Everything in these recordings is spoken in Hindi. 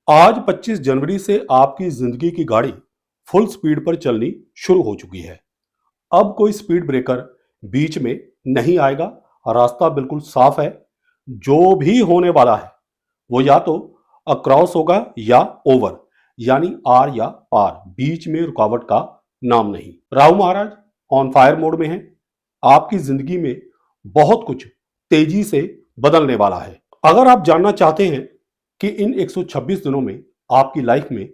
आज 25 जनवरी से आपकी जिंदगी की गाड़ी फुल स्पीड पर चलनी शुरू हो चुकी है। अब कोई स्पीड ब्रेकर बीच में नहीं आएगा। रास्ता बिल्कुल साफ है। जो भी होने वाला है वो या तो अक्रॉस होगा या ओवर, यानी आर या पार। बीच में रुकावट का नाम नहीं। राहु महाराज ऑन फायर मोड में है। आपकी जिंदगी में बहुत कुछ तेजी से बदलने वाला है। अगर आप जानना चाहते हैं कि इन 126 दिनों में आपकी लाइफ में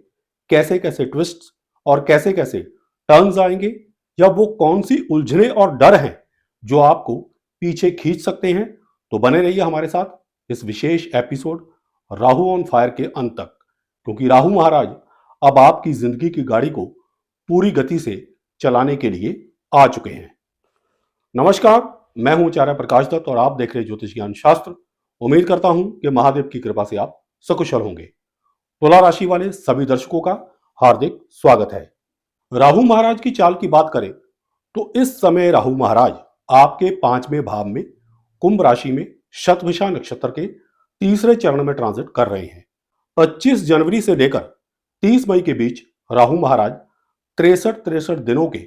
कैसे कैसे ट्विस्ट्स और कैसे कैसे टर्न्स आएंगे, या वो कौन सी उलझने और डर हैं जो आपको पीछे खींच सकते हैं, तो बने रहिए हमारे साथ इस विशेष एपिसोड राहु ऑन फायर के अंत तक, क्योंकि राहु महाराज अब आपकी जिंदगी की गाड़ी को पूरी गति से चलाने के लिए आ चुके हैं। नमस्कार, मैं हूं आचार्य प्रकाश दत्त और आप देख रहे ज्योतिष ज्ञान शास्त्र। उम्मीद करता हूं कि महादेव की कृपा से आप सकुशल होंगे। तुला राशि वाले सभी दर्शकों का हार्दिक स्वागत है। राहु महाराज की चाल की बात करें तो इस समय राहु महाराज आपके 5वें भाव में कुंभ राशि में शतभिषा नक्षत्र के तीसरे चरण में ट्रांजिट कर रहे हैं। 25 जनवरी से लेकर 30 मई के बीच राहु महाराज 63 दिनों के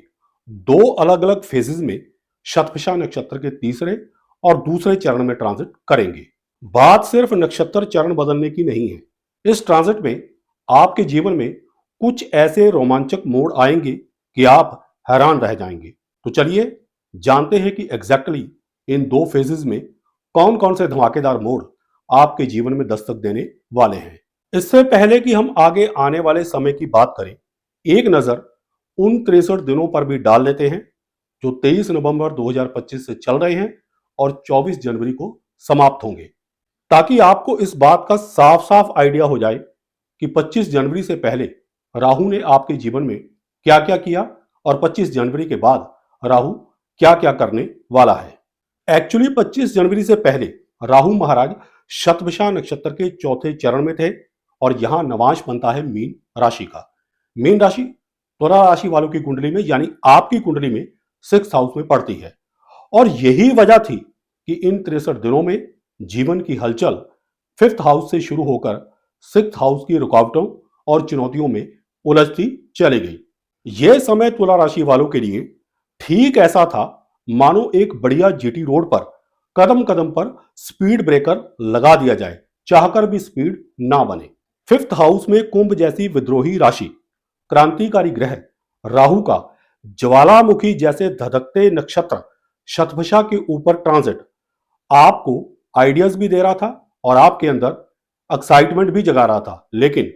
दो अलग अलग फेजेस में शतभिषा नक्षत्र के तीसरे और दूसरे चरण में ट्रांजिट करेंगे। बात सिर्फ नक्षत्र चरण बदलने की नहीं है। इस ट्रांजिट में आपके जीवन में कुछ ऐसे रोमांचक मोड़ आएंगे कि आप हैरान रह जाएंगे। तो चलिए जानते हैं कि एग्जैक्टली इन दो फेजेस में कौन कौन से धमाकेदार मोड़ आपके जीवन में दस्तक देने वाले हैं। इससे पहले कि हम आगे आने वाले समय की बात करें, एक नजर उन 63 दिनों पर भी डाल लेते हैं जो 23 नवंबर 2025 से चल रहे हैं और 24 जनवरी को समाप्त होंगे, ताकि आपको इस बात का साफ साफ आइडिया हो जाए कि 25 जनवरी से पहले राहु ने आपके जीवन में क्या क्या किया और 25 जनवरी के बाद राहु क्या क्या करने वाला है। एक्चुअली 25 जनवरी से पहले राहु महाराज शतभिषा नक्षत्र के चौथे चरण में थे और यहां नवांश बनता है मीन राशि का। मीन राशि तुला राशि वालों की कुंडली में, यानी आपकी कुंडली में 6th हाउस में पड़ती है, और यही वजह थी कि इन 63 दिनों में जीवन की हलचल 5th हाउस से शुरू होकर 6th हाउस की रुकावटों और चुनौतियों में उलझती चली गई। यह समय तुला राशि वालों के लिए ठीक ऐसा था मानो एक बढ़िया जीटी रोड पर कदम कदम पर स्पीड ब्रेकर लगा दिया जाए, चाहकर भी स्पीड ना बने। 5th हाउस में कुंभ जैसी विद्रोही राशि, क्रांतिकारी ग्रह राहु का ज्वालामुखी जैसे धधकते नक्षत्र शतभिषा के ऊपर ट्रांजिट आपको आइडियाज भी दे रहा था और आपके अंदर एक्साइटमेंट भी जगा रहा था। लेकिन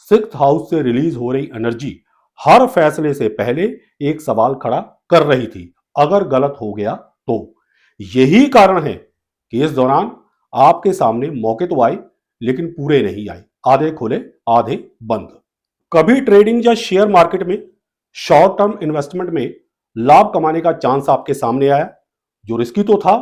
6th हाउस से रिलीज हो रही एनर्जी हर फैसले से पहले एक सवाल खड़ा कर रही थी, अगर गलत हो गया तो। यही कारण है कि इस दौरान आपके सामने मौके तो आए लेकिन पूरे नहीं आए, आधे खुले आधे बंद। कभी ट्रेडिंग या शेयर मार्केट में शॉर्ट टर्म इन्वेस्टमेंट में लाभ कमाने का चांस आपके सामने आया, जो रिस्की तो था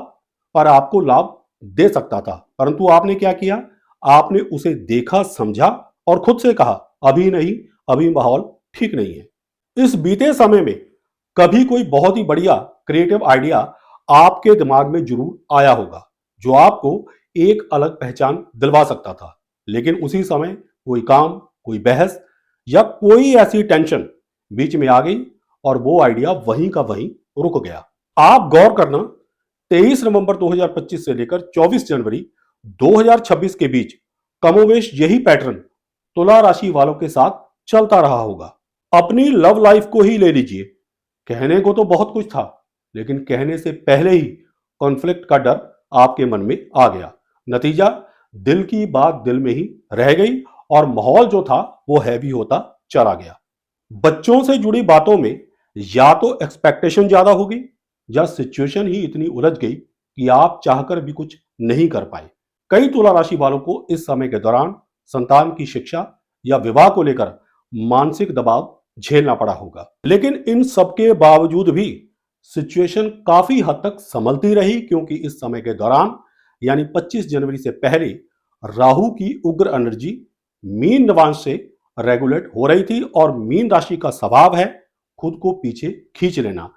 पर आपको लाभ दे सकता था, परंतु आपने क्या किया? आपने उसे देखा, समझा और खुद से कहा अभी नहीं, अभी माहौल ठीक नहीं है। इस बीते समय में कभी कोई बहुत ही बढ़िया क्रिएटिव आइडिया आपके दिमाग में जरूर आया होगा जो आपको एक अलग पहचान दिलवा सकता था, लेकिन उसी समय कोई काम, कोई बहस या कोई ऐसी टेंशन बीच में आ गई और वो आइडिया वहीं का वहीं रुक गया। आप गौर करना, 23 नवंबर 2025 से लेकर 24 जनवरी 2026 के बीच कमोवेश यही पैटर्न तुला राशि वालों के साथ चलता रहा होगा। अपनी लव लाइफ को ही ले लीजिए। कहने को तो बहुत कुछ था, लेकिन कहने से पहले ही कॉन्फ्लिक्ट का डर आपके मन में आ गया। नतीजा, दिल की बात दिल में ही रह गई और माहौल जो था वो हैवी होता चला गया। बच्चों से जुड़ी बातों में या तो एक्सपेक्टेशन ज्यादा हो गई या सिचुएशन ही इतनी उलझ गई कि आप चाहकर भी कुछ नहीं कर पाए। कई तुला राशि वालों को इस समय के दौरान संतान की शिक्षा या विवाह को लेकर मानसिक दबाव झेलना पड़ा होगा, लेकिन इन सबके बावजूद भी सिचुएशन काफी हद तक संभलती रही, क्योंकि इस समय के दौरान यानी 25 जनवरी से पहले राहु की उग्र एनर्जी मीन नवांश से रेगुलेट हो रही थी और मीन राशि का स्वभाव है खुद को पीछे खींच लेना,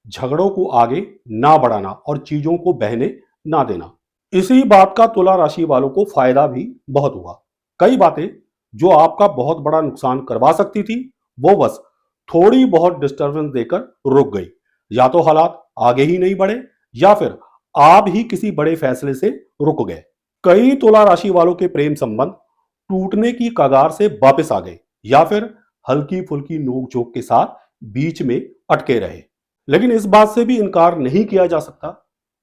झगड़ों को आगे ना बढ़ाना और चीजों को बहने ना देना। इसी बात का तुला राशि वालों को फायदा भी बहुत हुआ। कई बातें जो आपका बहुत बड़ा नुकसान करवा सकती थी, वो बस थोड़ी बहुत डिस्टरबेंस देकर रुक गई। या तो हालात आगे ही नहीं बढ़े, या फिर आप ही किसी बड़े फैसले से रुक गए। कई तुला राशि वालों के प्रेम संबंध टूटने की कगार से वापस आ गए, या फिर हल्की फुल्की नोक-झोंक के साथ बीच में अटके रहे। लेकिन इस बात से भी इनकार नहीं किया जा सकता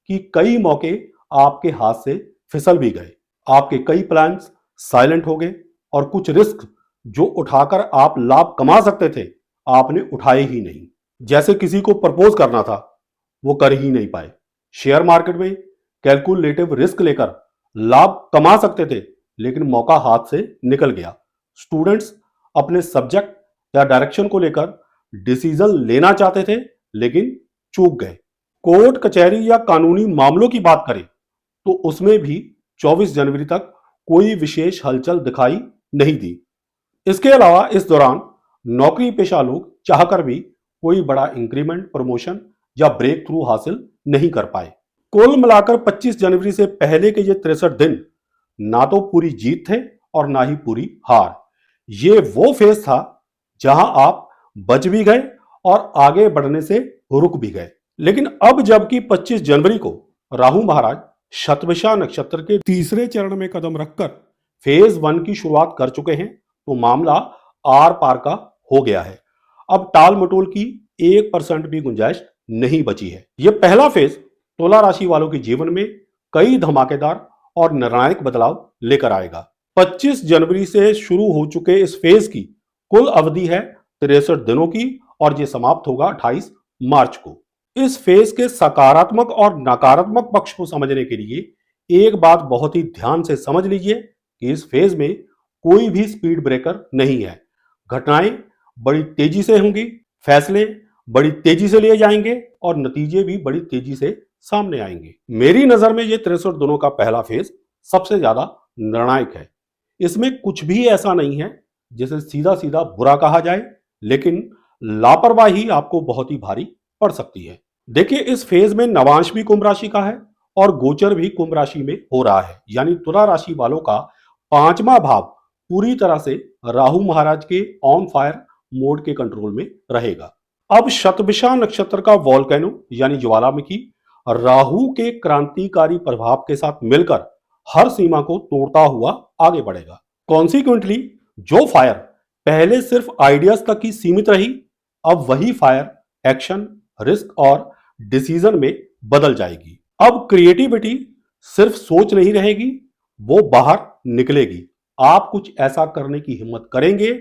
कि कई मौके आपके हाथ से फिसल भी गए। आपके कई प्लान्स साइलेंट हो गए, और कुछ रिस्क जो उठाकर आप लाभ कमा सकते थे, आपने उठाए ही नहीं। जैसे किसी को प्रपोज करना था, वो कर ही नहीं पाए। शेयर मार्केट में कैलकुलेटिव रिस्क लेकर लाभ कमा सकते थे, लेकिन मौका हाथ से निकल गया। स्टूडेंट्स अपने सब्जेक्ट या डायरेक्शन को लेकर डिसीजन लेना चाहते थे, लेकिन चूक गए। कोर्ट कचहरी या कानूनी मामलों की बात करें तो उसमें भी 24 जनवरी तक कोई विशेष हलचल दिखाई नहीं दी। इसके अलावा इस दौरान नौकरी पेशा लोग चाहकर भी कोई बड़ा इंक्रीमेंट, प्रमोशन या ब्रेक थ्रू हासिल नहीं कर पाए। कुल मिलाकर 25 जनवरी से पहले के ये 63 दिन ना तो पूरी जीत थे और ना ही पूरी हार। ये वो फेज था जहां आप बच भी गए और आगे बढ़ने से रुक भी गए। लेकिन अब जबकि 25 जनवरी को राहु महाराज शतभिषा नक्षत्र के तीसरे चरण में कदम रखकर फेज 1 की शुरुआत कर चुके हैं, तो मामला आर पार का हो गया है। अब टाल मटोल की 1% भी गुंजाइश नहीं बची है। यह पहला फेज तुला राशि वालों के जीवन में कई धमाकेदार और निर्णायक बदलाव लेकर आएगा। 25 जनवरी से शुरू हो चुके इस फेज की कुल अवधि है 63 दिनों की, और यह समाप्त होगा 28 मार्च को। इस फेज के सकारात्मक और नकारात्मक पक्ष को समझने के लिए एक बात बहुत ही ध्यान से समझ लीजिए कि इस फेज में कोई भी स्पीड ब्रेकर नहीं है। घटनाएं बड़ी तेजी से होंगी, फैसले बड़ी तेजी से लिए जाएंगे, और नतीजे भी बड़ी तेजी से सामने आएंगे। मेरी नजर में ये 63 दिनों का पहला फेज सबसे ज्यादा निर्णायक है। इसमें कुछ भी ऐसा नहीं है जिसे सीधा सीधा बुरा कहा जाए, लेकिन लापरवाही आपको बहुत ही भारी पड़ सकती है। देखिए, इस फेज में नवांश भी कुंभ राशि का है और गोचर भी कुंभ राशि में हो रहा है, यानी तुला राशि वालों का 5वां भाव पूरी तरह से राहु महाराज के ऑन फायर मोड के कंट्रोल में रहेगा। अब शतभिषा नक्षत्र का वोल्केनो यानी ज्वालामुखी राहु के क्रांतिकारी प्रभाव के साथ मिलकर हर सीमा को तोड़ता हुआ आगे बढ़ेगा। कॉन्सिक्वेंटली जो फायर पहले सिर्फ आइडियाज तक ही सीमित रही, अब वही फायर एक्शन, रिस्क और डिसीजन में बदल जाएगी। अब क्रिएटिविटी सिर्फ सोच नहीं रहेगी, वो बाहर निकलेगी। आप कुछ ऐसा करने की हिम्मत करेंगे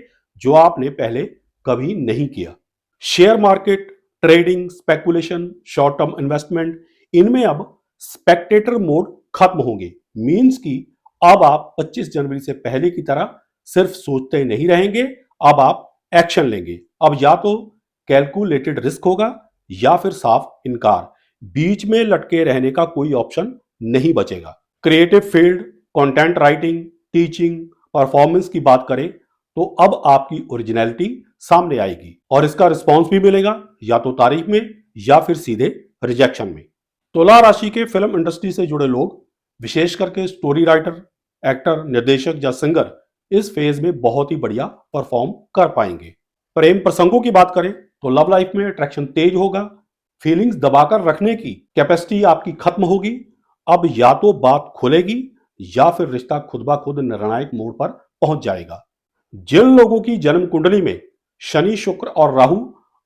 जो आपने पहले कभी नहीं किया। Share market, trading, speculation, short term investment, इनमें अब स्पेक्टेटर मोड खत्म होंगे। मींस कि अब आप 25 जनवरी से पहले की तरह सिर्फ सोचते नहीं रहेंगे, अब आप एक्शन लेंगे। अब या तो कैलकुलेटेड रिस्क होगा या फिर साफ इनकार। बीच में लटके रहने का कोई ऑप्शन नहीं बचेगा। Creative field, content writing, teaching, performance की बात करें तो अब आपकी ओरिजिनलिटी सामने आएगी, और इसका रिस्पॉन्स भी मिलेगा या तो तारीफ में या फिर सीधे रिजेक्शन में। तुला राशि के फिल्म इंडस्ट्री से जुड़े लोग, विशेष करके स्टोरी राइटर, एक्टर, निर्देशक या सिंगर, इस फेज में बहुत ही बढ़िया परफॉर्म कर पाएंगे। प्रेम प्रसंगों की बात करें तो लव लाइफ में अट्रैक्शन तेज होगा। फीलिंग्स दबाकर रखने की कैपेसिटी आपकी खत्म होगी। अब या तो बात खुलेगी या फिर रिश्ता खुद ब खुद निर्णायक मोड़ पर पहुंच जाएगा। जिन लोगों की जन्म कुंडली में शनि, शुक्र और राहु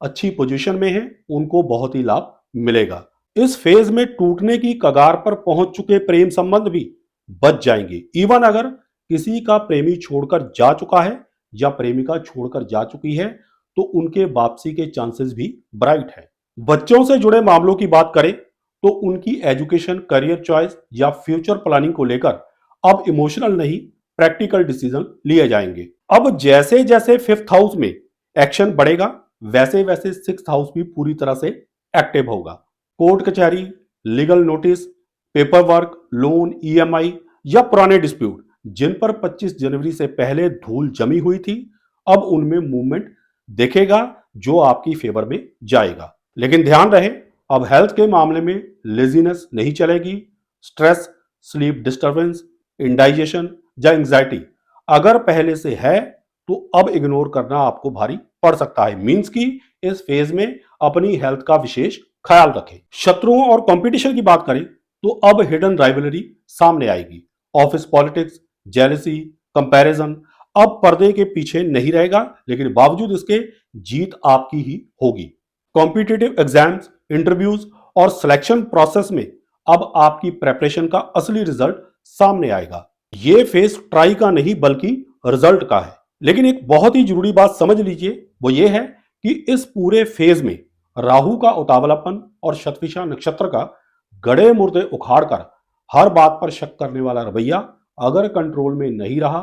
अच्छी पोजीशन में है, उनको बहुत ही लाभ मिलेगा। इस फेज में टूटने की कगार पर पहुंच चुके प्रेम संबंध भी बच जाएंगे। इवन अगर किसी का प्रेमी छोड़कर जा चुका है या प्रेमिका छोड़कर जा चुकी है, तो उनके वापसी के चांसेस भी ब्राइट है। बच्चों से जुड़े मामलों की बात करें तो उनकी एजुकेशन, करियर चॉइस या फ्यूचर प्लानिंग को लेकर अब इमोशनल नहीं, प्रैक्टिकल डिसीजन लिए जाएंगे। अब जैसे जैसे 5th हाउस में एक्शन बढ़ेगा, वैसे वैसे 6th हाउस भी पूरी तरह से एक्टिव होगा। कोर्ट कचहरी, legal notice, paper work, loan, EMI या पुराने डिस्प्यूट जिन पर 25 जनवरी से पहले धूल जमी हुई थी, अब उनमें मूवमेंट देखेगा जो आपकी फेवर में जाएगा। लेकिन ध्यान रहे, अब हेल्थ के मामले में लेजीनेस नहीं चलेगी। स्ट्रेस, स्लीप डिस्टर्बेंस, इंडाइजेशन या एंजाइटी अगर पहले से है तो अब इग्नोर करना आपको भारी पड़ सकता है। मींस की इस फेज में अपनी हेल्थ का विशेष ख्याल रखें। शत्रुओं और कंपटीशन की बात करें तो अब हिडन राइवलरी सामने आएगी। ऑफिस पॉलिटिक्स, जेलसी, कंपैरिजन अब पर्दे के पीछे नहीं रहेगा, लेकिन बावजूद इसके जीत आपकी ही होगी। कॉम्पिटिटिव एग्जाम्स, इंटरव्यूज और सिलेक्शन प्रोसेस में अब आपकी प्रेपरेशन का असली रिजल्ट सामने आएगा। ये फेस ट्राई का नहीं बल्कि रिजल्ट का है। लेकिन एक बहुत ही जरूरी बात समझ लीजिए, वो ये है कि इस पूरे फेज में राहु का उतावलापन और शतभिषा नक्षत्र का गड़े मुर्दे उखाड़कर हर बात पर शक करने वाला रवैया अगर कंट्रोल में नहीं रहा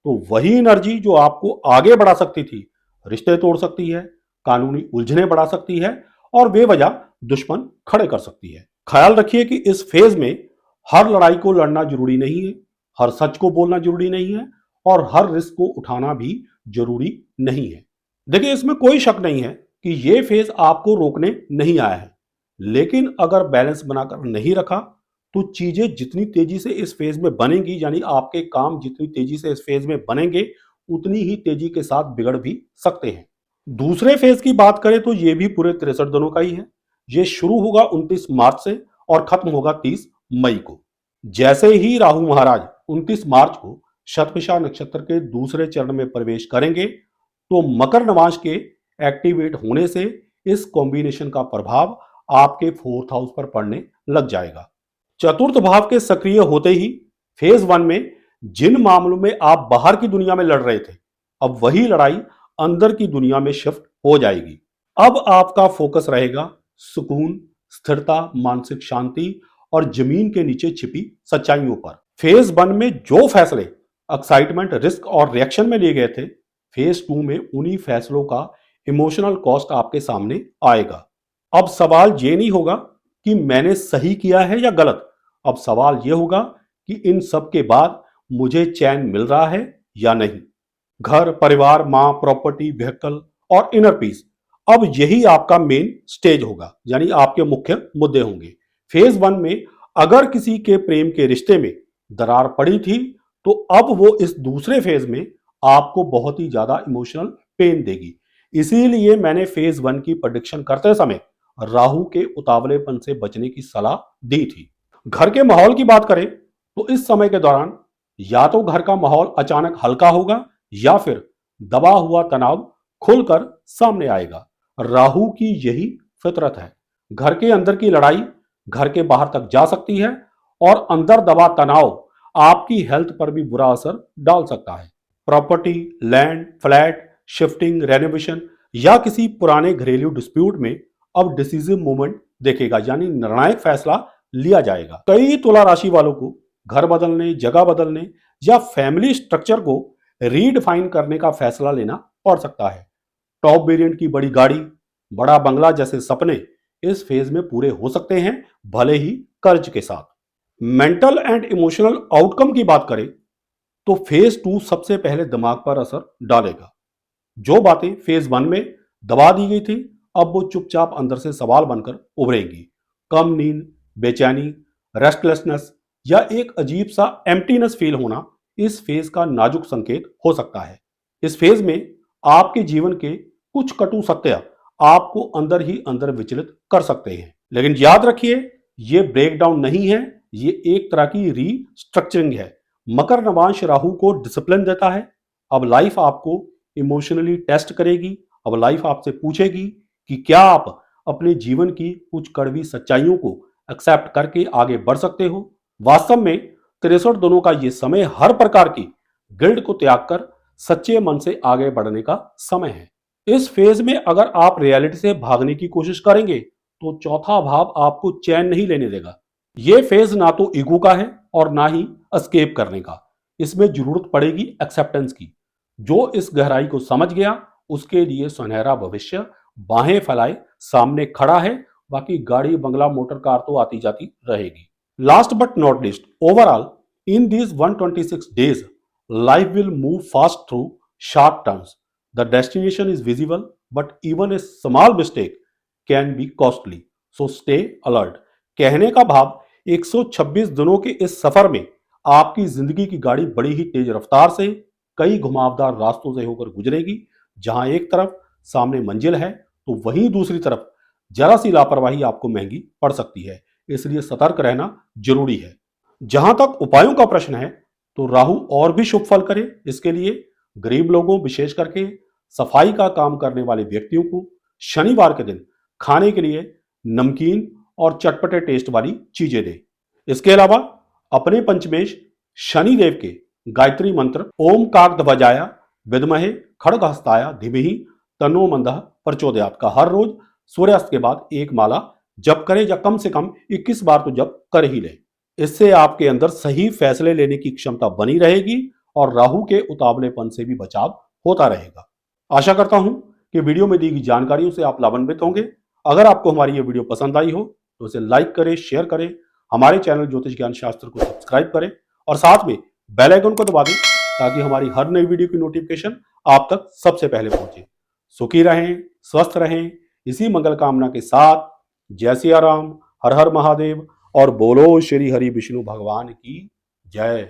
तो वही एनर्जी जो आपको आगे बढ़ा सकती थी, रिश्ते तोड़ सकती है, कानूनी उलझने बढ़ा सकती है और बेवजह दुश्मन खड़े कर सकती है। ख्याल रखिए कि इस फेज में हर लड़ाई को लड़ना जरूरी नहीं है, हर सच को बोलना जरूरी नहीं है और हर रिस्क को उठाना भी जरूरी नहीं है। देखिए, इसमें कोई शक नहीं है कि ये फेज आपको रोकने नहीं आया है, लेकिन अगर बैलेंस बनाकर नहीं रखा तो चीजें जितनी तेजी से इस फेज में बनेंगी, यानी आपके काम जितनी तेजी से इस फेज में बनेंगे, उतनी ही तेजी के साथ बिगड़ भी सकते हैं। दूसरे फेज की बात करें तो ये भी पूरे 63 दिनों का ही है। ये शुरू होगा 29 मार्च से और खत्म होगा 30 मई को। जैसे ही राहु महाराज 29 मार्च को शतभिषा नक्षत्र के दूसरे चरण में प्रवेश करेंगे तो मकर नवांश के एक्टिवेट होने से इस कॉम्बिनेशन का प्रभाव आपके 4th हाउस पर पड़ने लग जाएगा। चतुर्थ भाव के सक्रिय होते ही फेज 1 में जिन मामलों में आप बाहर की दुनिया में लड़ रहे थे, अब वही लड़ाई अंदर की दुनिया में शिफ्ट हो जाएगी। अब आपका फोकस रहेगा सुकून, स्थिरता, मानसिक शांति और जमीन के नीचे छिपी सच्चाइयों पर। फेज 1 में जो फैसले एक्साइटमेंट, रिस्क और रिएक्शन में लिए गए थे, फेज 2 में उन्हीं फैसलों का इमोशनल कॉस्ट आपके सामने आएगा। अब सवाल ये नहीं होगा कि मैंने सही किया है या गलत, अब सवाल यह होगा कि इन सब के बाद मुझे चैन मिल रहा है या नहीं। घर, परिवार, मां, प्रॉपर्टी, व्हीकल और इनर पीस, अब यही आपका मेन स्टेज होगा, यानी आपके मुख्य मुद्दे होंगे। फेज 1 में अगर किसी के प्रेम के रिश्ते में दरार पड़ी थी तो अब वो इस दूसरे फेज में आपको बहुत ही ज्यादा इमोशनल पेन देगी। इसीलिए मैंने फेज 1 की प्रेडिक्शन करते समय राहु के उतावलेपन से बचने की सलाह दी थी। घर के माहौल की बात करें तो इस समय के दौरान या तो घर का माहौल अचानक हल्का होगा या फिर दबा हुआ तनाव खुलकर सामने आएगा। राहु की यही फितरत है। घर के अंदर की लड़ाई घर के बाहर तक जा सकती है और अंदर दबा तनाव आपकी हेल्थ पर भी बुरा असर डाल सकता है। Property, land, flat, shifting, renovation या किसी पुराने घरेलू डिस्प्यूट में अब डिसीजिव मूवमेंट देखेगा, यानी निर्णायक फैसला लिया जाएगा। कई तुला राशि वालों को घर बदलने, जगह बदलने या फैमिली स्ट्रक्चर को रीडिफाइन करने का फैसला लेना पड़ सकता है। टॉप वेरिएंट की बड़ी गाड़ी, बड़ा बंगला जैसे सपने इस फेज में पूरे हो सकते हैं, भले ही कर्ज के साथ। मेंटल एंड इमोशनल आउटकम की बात करें तो फेज 2 सबसे पहले दिमाग पर असर डालेगा। जो बातें फेज 1 में दबा दी गई थी, अब वो चुपचाप अंदर से सवाल बनकर उभरेंगी। कम नींद, बेचैनी, रेस्टलेसनेस या एक अजीब सा एम्प्टीनेस फील होना इस फेज का नाजुक संकेत हो सकता है। इस फेज में आपके जीवन के कुछ कटु सत्य आपको अंदर ही अंदर विचलित कर सकते हैं, लेकिन याद रखिए ये ब्रेकडाउन नहीं है, ये एक तरह की रीस्ट्रक्चरिंग है। मकर नवांश राहु को डिसिप्लिन देता है। अब लाइफ आपको इमोशनली टेस्ट करेगी। अब लाइफ आपसे पूछेगी कि क्या आप अपने जीवन की कुछ कड़वी सच्चाइयों को एक्सेप्ट करके आगे बढ़ सकते हो। वास्तव में 63 दिनों का ये समय हर प्रकार की गिल्ट को त्याग कर सच्चे मन से आगे बढ़ने का समय है। इस फेज में अगर आप रियलिटी से भागने की कोशिश करेंगे तो चौथा भाव आपको चैन नहीं लेने देगा। ये फेज ना तो ईगो का है और ना ही एस्केप करने का। इसमें जरूरत पड़ेगी एक्सेप्टेंस की। जो इस गहराई को समझ गया उसके लिए सुनहरा भविष्य बाहें फैलाए सामने खड़ा है। बाकी गाड़ी, बंगला, मोटर कार तो आती जाती रहेगी। Last but not least, overall in these 126 days life will move fast through sharp turns. The destination is visible but even a small mistake can be costly, so stay alert. कहने का भाव 126 दिनों के इस सफर में आपकी जिंदगी की गाड़ी बड़ी ही तेज रफ्तार से कई घुमावदार रास्तों से होकर गुजरेगी। जहां एक तरफ सामने मंजिल है तो वहीं दूसरी तरफ जरा सी लापरवाही आपको महंगी पड़ सकती है, इसलिए सतर्क रहना जरूरी है। जहां तक उपायों का प्रश्न है तो राहु और भी शुभ फल करे, इसके लिए गरीब लोगों, विशेष करके सफाई का काम करने वाले व्यक्तियों को शनिवार के दिन खाने के लिए नमकीन और चटपटे टेस्ट वाली चीजें दें। इसके अलावा अपने पंचमेश शनिदेव के गायत्री मंत्र ओम काकध्वजाय विद्महे खड्गहस्ताय धीमहि तन्नो मंदः प्रचोदयात् का हर रोज सूर्यास्त के बाद एक माला जप करें, या कम से कम 21 बार तो जप कर ही लें। इससे आपके अंदर सही फैसले लेने की क्षमता बनी रहेगी और राहु के उतावलेपन से भी बचाव होता रहेगा। आशा करता हूं कि वीडियो में दी गई जानकारियों से आप लाभान्वित होंगे। अगर आपको हमारी ये वीडियो पसंद आई हो तो इसे लाइक करें, शेयर करें, हमारे चैनल ज्योतिष ज्ञान शास्त्र को सब्सक्राइब करें और साथ में बेल आइकन को दबा दें ताकि हमारी हर नई वीडियो की नोटिफिकेशन आप तक सबसे पहले पहुंचे। सुखी रहें, स्वस्थ रहें, इसी मंगल कामना के साथ जय सिया राम, हर हर महादेव और बोलो श्री हरि विष्णु भगवान की जय।